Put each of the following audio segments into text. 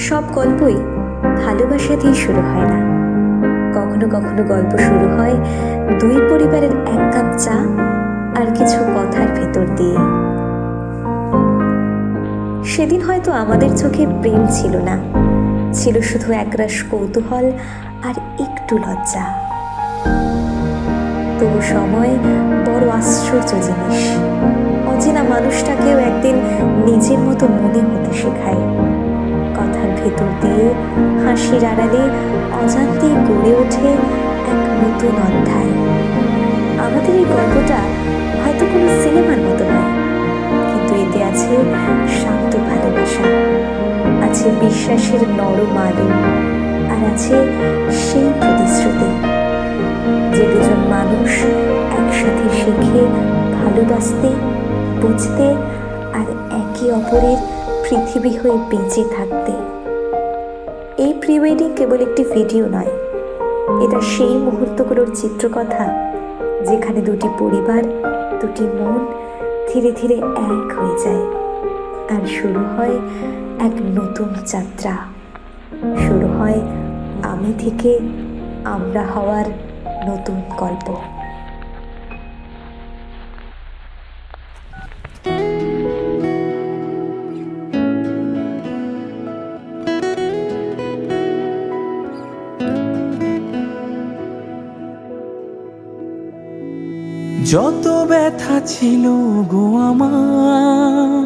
সব গল্পই ভালোবাসা দিয়ে শুরু হয় না। কখনো কখনো গল্প শুরু হয় দুই পরিবারের এক কাপ চা আর কিছু কথার ভেতর দিয়ে। সেদিন হয়তো আমাদের চোখে প্রেম ছিল না, ছিল শুধু একরাশ কৌতূহল আর একটু লজ্জা। তবু সময় বড় আশ্চর্য জিনিস। অচেনা মানুষটাকেও একদিন নিজের মতো মনে হতে শেখায়। কথার ভেতর দিয়ে, হাসির আড়ালে অজান্তেই গড়ে ওঠে এক নতুন অধ্যায়। আমাদের এই গল্পটা হয়তো কোনো সিনেমার মতো নয়, কিন্তু এতে আছে শান্ত ভালোবাসা, আছে বিশ্বাসের নরম আলো, আর আছে সেই প্রতিশ্রুতি যে দুজন মানুষ একসাথে শিখে ভালোবাসতে, বুঝতে আর একে অপরের পৃথিবী হয়ে বেঁচে থাকতে। এই প্রি ওয়েডিং কেবল একটি ভিডিও নয়, এটা সেই মুহূর্তগুলোর চিত্রকথা যেখানে দুটি পরিবার, দুটি মন ধীরে ধীরে এক হয়ে যায় আর শুরু হয় এক নতুন যাত্রা। শুরু হয় আমি থেকে আমরা হওয়ার নতুন গল্প। যত ব্যথা ছিল গো আমার,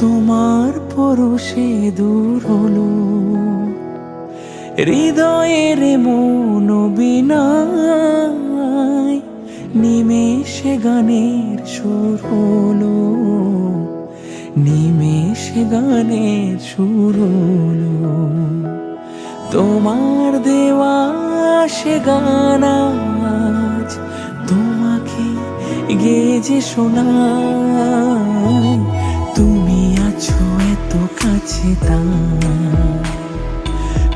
তোমার পরশে দূর হলো। হৃদয়ের মন বিনায় নিমেষে গানের সুর হলো, নিমেষে গানের সুর হলো। তোমার দেওয়া সে গান আজ তোমাকে গেয়ে যে শোনাই। তুমি আছো এত কাছে তাই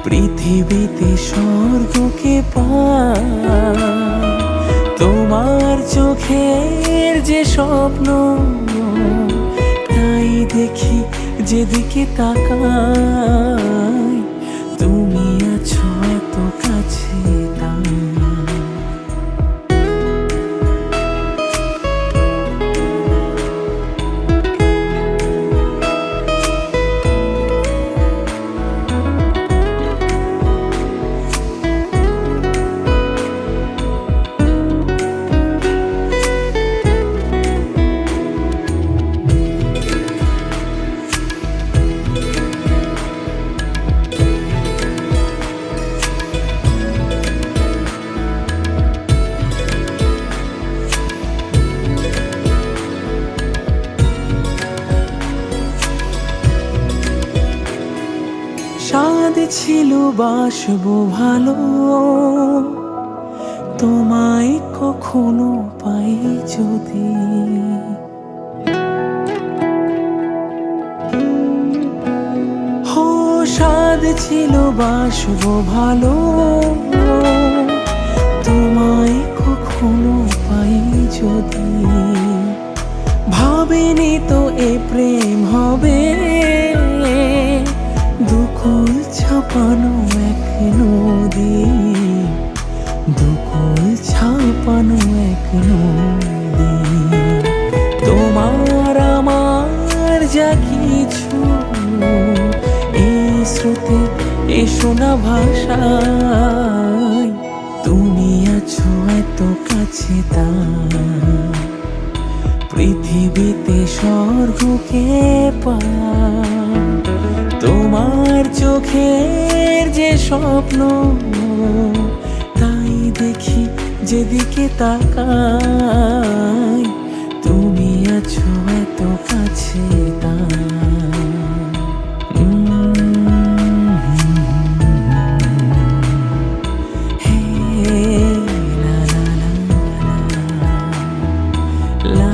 পৃথিবীতে স্বর্গকে পাই। তোমার চোখের যে স্বপ্ন তাই দেখি যেদিকে তাকাই। তুমি আছো এত কাছে তাই। স্বাদ ছিল বাসবো ভালো, তোমায় কখনো পাই যদি। হো স্বাদ ছিল বাসবো ভালো, তোমায় কখনো পাই যদি। ভাবিনি তো এ প্রেম হবে, দুকুল ছাপানো এক নদী, দুকুল ছাপানো এক নদী। তোমার আমার যা কিছু এই স্রোতে এই শোনা ভাষায়। তুমি আছো এত কাছে তাই পৃথিবীতে স্বর্গকে পাই। তোমার চোখের যে স্বপ্ন তাই দেখি যেদিকে তাকাই। তুমি আছো এত কাছে তাই। হে লা লা লা লা লা।